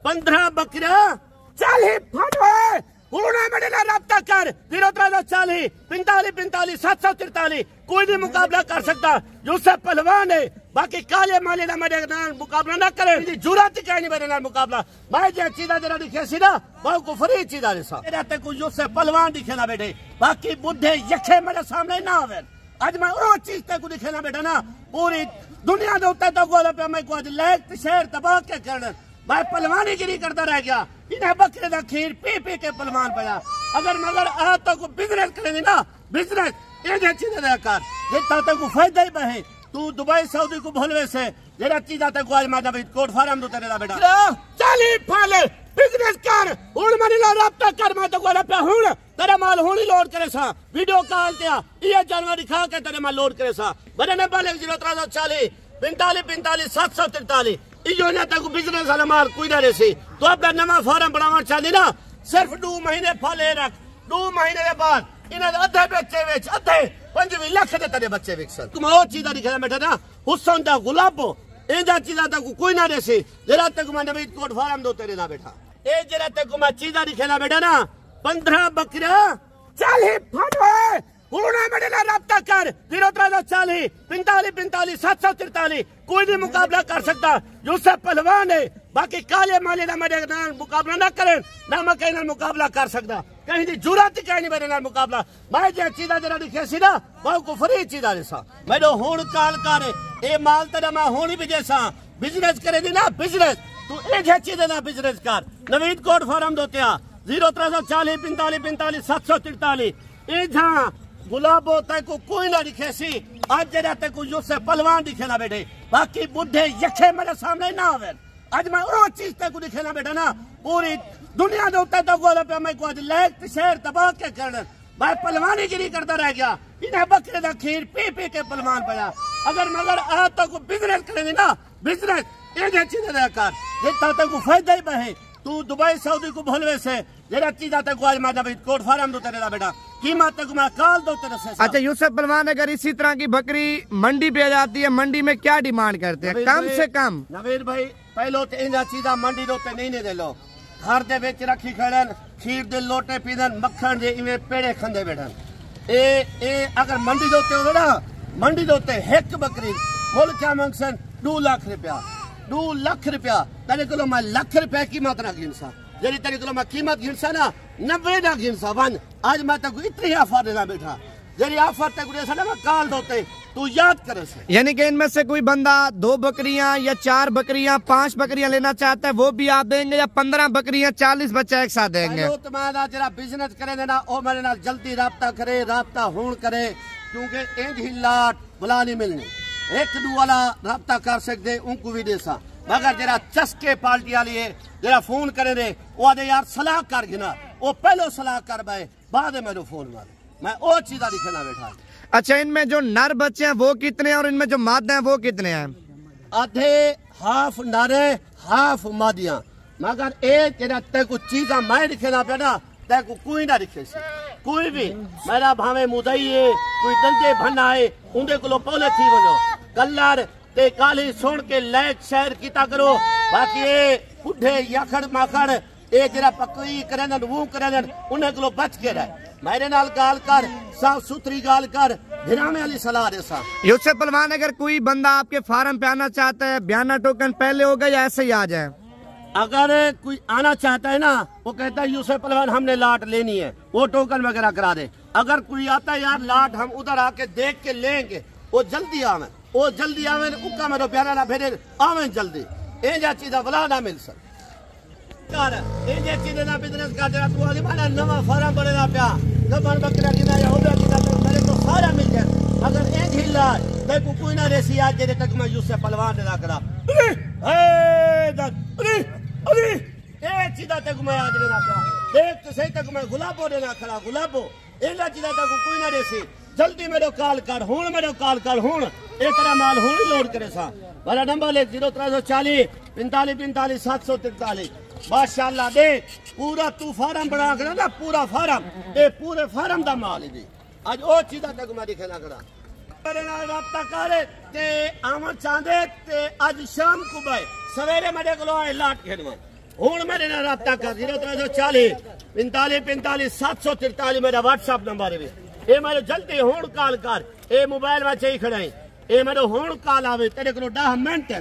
15 बकरियां 40 फटवे मेरे नाल रब्ता कर 0340 45 45 743 कोई भी मुकाबला कर सकता। यूसुफ पहलवान है, बाकी काले माले का मेरे नाल मुकाबला ना करे। जरूरत क्या नहीं मेरे नाल मुकाबला। मैं जो चीजा जरा दिखे सी ना बहुत कुफरी चीजा दिसा तेरे को यूसुफ पहलवान दिखे ना बेटे, बाकी बुढ़े यखे मेरे सामने ना आवे। आज मैं वो चीज ते को दिखे ना बेटा ना पूरी दुनिया के उत्ते तो गोला पे मैं को आज लैक शहर तबाह के करन मैं पहलवानी गिरी करता रह गया। इन्हें बकरे का खीर पी पी के पहलवान पड़ा। अगर मगर आज तक तो बिजनेस करेंगे ना बिजनेस ये चीजें कर जितना तक फायदा ही बहे। तू दुबई सऊदी को भोलवे से जरा चीजा तक आज मैं कोट फार्म दो तेरे बेटा 40 फल बिजनेस कर हुन मनी ला रब्ता कर मैं तो गोला पे हुन तेरा माल हुन ही लोड करे सा वीडियो कॉल ते ये जानवर दिखा के तेरे माल लोड करे सा बड़े नंबर 0340 45 45 743 इो ना तक बिजनेस वाला माल कोई ना रेसी। तो अपना नवा फार्म बनावा चाहती ना सिर्फ 2 महीने फल रख 2 महीने के बाद इन्हें अद्धे बच्चे बेच अद्धे 25 लाख के तेरे बच्चे विकसन। तुम और चीजा दिखा बैठा ना हुसन दा गुलाबो इंजा चीजा तक कोई ना रेसी। जरा तक मैं नवीद कोट फार्म दो तेरे ना बैठा ए जरा तक मैं चीजा दिखे ना बेटा ना 15 बकरियां 40 फटवे मेरे नाल रब्ता कर 0340 45 45 743 कोई भी मुकाबला कर सकता। यूसुफ पहलवान है, बाकी काले माले का मेरे नाल मुकाबला ना करे ना मैं कहीं मुकाबला कर सकता। कहीं की जरूरत क्या नहीं मेरे नाल मुकाबला। मैं जो चीजा जरा दिखे सी ना बहुत कुफरी चीजा दिसा मेरे हुन काल कर ए माल तेरा मैं हुन ही भेजे सा बिजनेस करेगी ना बिजनेस तू ये चीजें ना बिजनेस कर। नवीद कोट फार्म दोते 0340 45 45 743 ए जहां गुलाबो तक को कोई ना दिखे सी। आज जरा तक को यूसुफ पहलवान दिखे ना बेटे, बाकी बुढ़े यखे मेरे सामने ना आवे। आज मैं वो चीज तक को दिखे ना बेटा ना पूरी दुनिया के उत्ते तो गोला पे मैं को आज लैक शहर तबाह के करन मैं पहलवानी गिरी करता रह गया। इन्हें बकरे का खीर पी पी के पहलवान पड़ा। अगर मगर आज तक तो बिजनेस करेंगे ना बिजनेस ये चीजें कर जितना तक को फायदा ही बहे। तू दुबई सऊदी को भोलवे से जरा चीजा तक आज मैं कोट फार्म दो तेरे बेटा कीमत तक मैं काल दो तेरे से। अच्छा यूसुफ पहलवान अगर इसी तरह की बकरी मंडी पे आ जाती है मंडी में क्या डिमांड करते हैं कम से कम? नवीर भाई पहलो तो इंजा चीजा मंडी दोते नहीं दे लो घर दे बेच रखी खड़न खीर दे लोटे पीदन मक्खन दे इवे पेड़े खंदे बैठन ए अगर मंडी दोते हो ना मंडी दोते एक बकरी मोल क्या मंगसन 2 लाख रुपया 2 लाख रुपया तेरे को मैं लाख रुपया कीमत ना गिनसा जरी तेरे को मैं कीमत गिनसा ना 90 ना गिनसा वन आज मैं तक इतनी ऑफर देना बैठा जरी ऑफर तक ना मैं काल दोते तू याद करे से। यानी कि इनमें से कोई बंदा 2 बकरियां या 4 बकरियां 5 बकरियां लेना चाहता है वो भी आप देंगे या 15 बकरियां 40 बच्चा एक साथ देंगे? तुम्हारा जरा बिजनेस करे देना ओ मेरे नाल जल्दी राब्ता करे राब्ता होन करे क्योंकि इंज ही लाट बुला नहीं मिलनी एक दू वाला राब्ता कर सकते उनको भी देसा मगर जरा चस्के पार्टी वाली है जरा फोन करे रे वो आदे यार सलाह कर गिना वो पहलो सलाह कर पाए बाद में मेरे फोन मारे मैं वो चीजा दिखना बैठा। अच्छा इनमें जो नर बच्चे हैं वो कितने हैं और इनमें जो मादे हैं वो कितने हैं? आधे हाफ नारे हाफ मादियां मगर एक जरा ते कुछ चीजा मैं दिखना पे ना ते को कोई ना दिखे सी कोई भी मेरा भावे मुदई है कोई दंदे भन्ना है उनके को पहले थी वनो कलर ते काली सुन के लैक शहर कीता करो बाकी ये बुढ़े याखड़ माखड़ ए जरा पकड़ी करे वो करे उन्हें को बच के रहे मेरे नाल गाल कर साफ सुथरी गाल कर धिरामे वाली सलाह दे सा। यूसुफ पहलवान अगर कोई बंदा आपके फार्म पे आना चाहता है बयाना टोकन पहले होगा या ऐसे ही आ जाए? अगर कोई आना चाहता है ना वो कहता है यूसुफ पहलवान हमने लाट लेनी है वो टोकन वगैरह करा दे। अगर कोई आता है यार लाट हम उधर आके देख के लेंगे वो जल्दी आवे उका मेरे बयाना ना भेजे आवे जल्दी ए चीजा बुला ना मिल सक बिजनेस का जरा तू आदि माना नवा फार्म बनेना प्या गबन बकरा की या हो गया मेरे को सारा मिल जाए अगर एक ही लाज देखो कोई ना रेसी आज जेरे तक मैं यूसुफ पहलवान देना करा अरे ए चीजा तक मैं आज देना करा देख तो सही तक मैं गुलाबो देना खड़ा गुलाबो एला चीजा तक कोई ना रेसी जल्दी मेरे कॉल कर हुन एक तरह माल हुन लोड करे सा वाला नंबर ले 0340 45 45 743 माशाअल्लाह दे पूरा तू फार्म बना कर ना पूरा फार्म ए पूरे फार्म दा माल है आज ओ चीजा तक मैं दिखना करा मेरे नाल राब्ता करे ते आवन चांदे ते आज शाम को भाई सवेरे मेरे को लाट खेदवा हूं मेरे नाल रब्ता कर 0340 45 45 743 मेरा व्हाट्सएप नंबर है। ये मेरे जल्दी हूं कॉल कर, ये मोबाइल में ही खड़ा है, ये मेरे हूं कॉल आवे तेरे को 10 मिनट